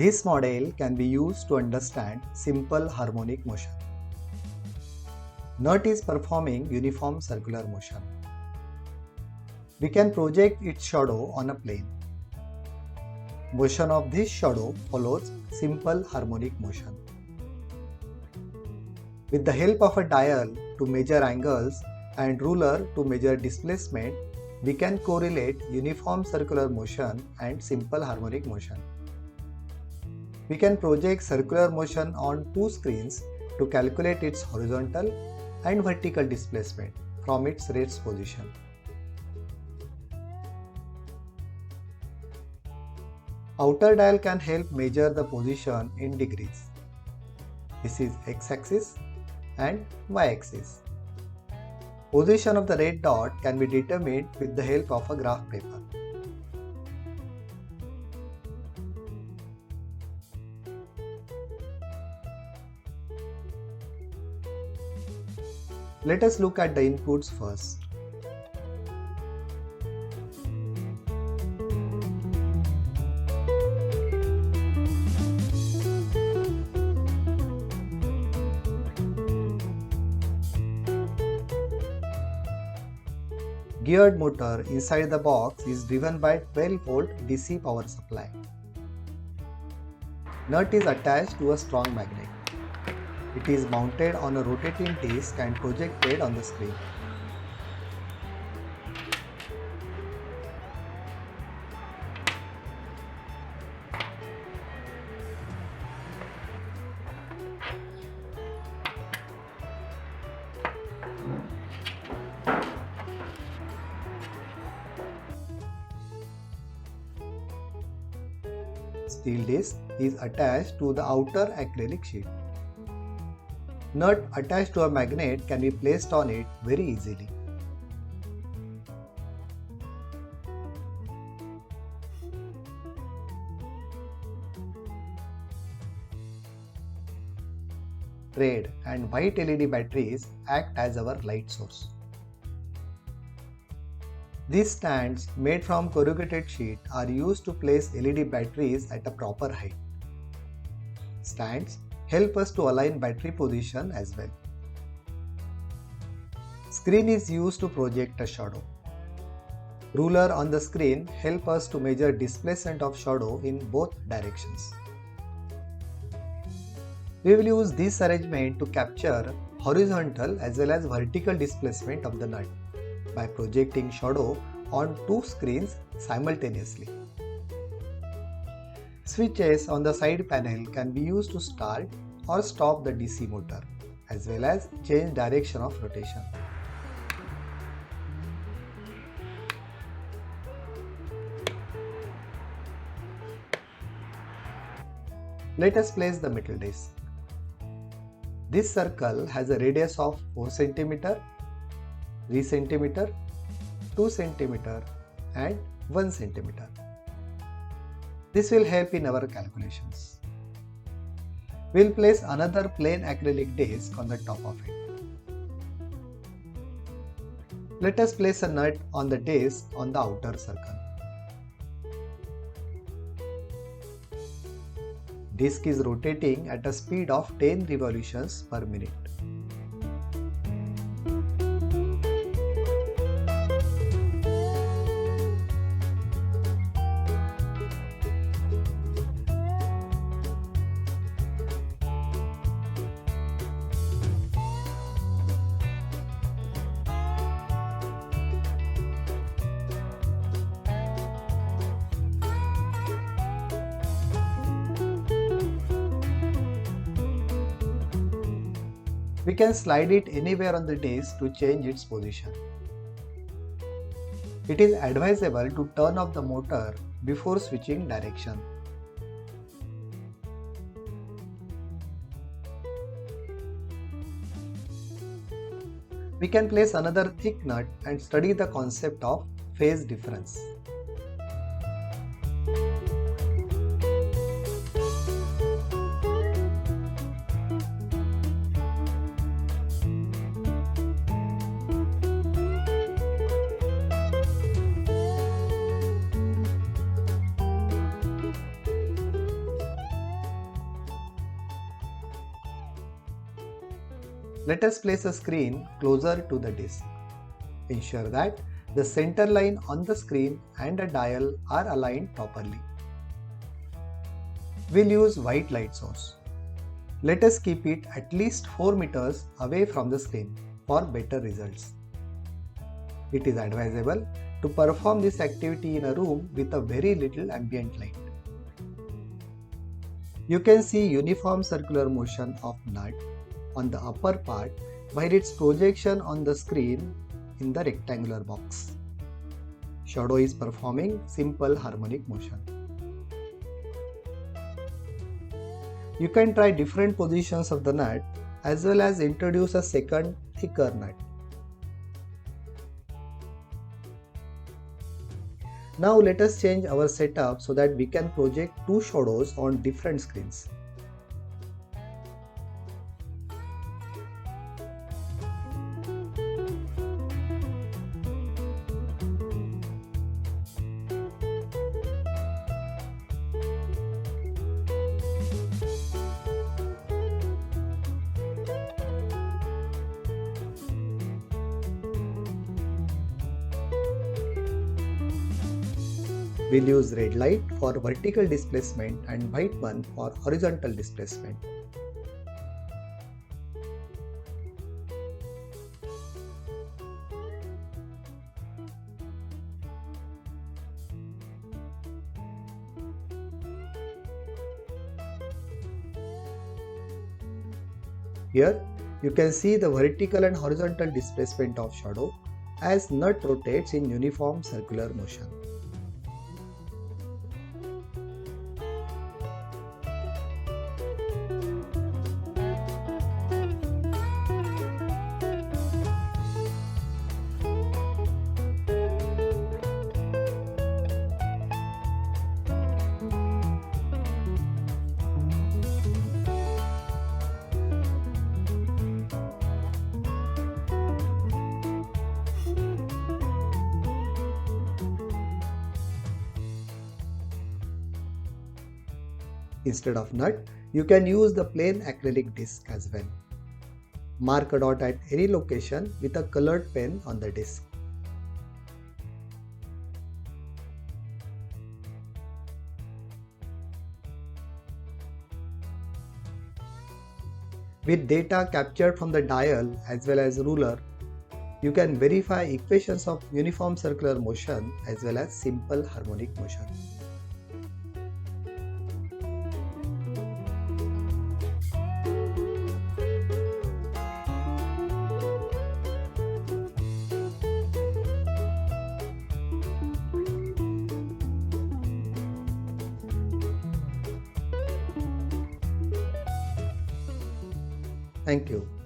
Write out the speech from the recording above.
This model can be used to understand simple harmonic motion. Nut is performing uniform circular motion. We can project its shadow on a plane. Motion of this shadow follows simple harmonic motion. With the help of a dial to measure angles and ruler to measure displacement, we can correlate uniform circular motion and simple harmonic motion. We can project circular motion on two screens to calculate its horizontal and vertical displacement from its rest position. Outer dial can help measure the position in degrees. This is x-axis and y-axis. Position of the red dot can be determined with the help of a graph paper. Let us look at the inputs first. Geared motor inside the box is driven by 12-volt DC power supply. Nut is attached to a strong magnet. It is mounted on a rotating disc and projected on the screen. Steel disc is attached to the outer acrylic sheet. Nut attached to a magnet can be placed on it very easily. Red and white LED batteries act as our light source. These stands made from corrugated sheet are used to place LED batteries at a proper height. Stands help us to align battery position as well. Screen is used to project a shadow. Ruler on the screen help us to measure displacement of shadow in both directions. We will use this arrangement to capture horizontal as well as vertical displacement of the nut by projecting shadow on two screens simultaneously. Switches on the side panel can be used to start or stop the DC motor, as well as change direction of rotation. Let us place the metal disc. This circle has a radius of 4 cm, 3 cm, 2 cm and 1 cm. This will help in our calculations. We will place another plain acrylic disc on the top of it. Let us place a nut on the disc on the outer circle. Disc is rotating at a speed of 10 revolutions per minute. We can slide it anywhere on the disc to change its position. It is advisable to turn off the motor before switching direction. We can place another thick nut and study the concept of phase difference. Let us place a screen closer to the disk. Ensure that the center line on the screen and the dial are aligned properly. We'll use white light source. Let us keep it at least 4 meters away from the screen for better results. It is advisable to perform this activity in a room with a very little ambient light. You can see uniform circular motion of nut on the upper part while its projection on the screen in the rectangular box. Shadow is performing simple harmonic motion. You can try different positions of the nut as well as introduce a second thicker nut. Now let us change our setup so that we can project two shadows on different screens. We'll use red light for vertical displacement and white one for horizontal displacement. Here you can see the vertical and horizontal displacement of shadow as nut rotates in uniform circular motion. Instead of nut, you can use the plain acrylic disc as well. Mark a dot at any location with a colored pen on the disc. With data captured from the dial as well as ruler, you can verify equations of uniform circular motion as well as simple harmonic motion. Thank you.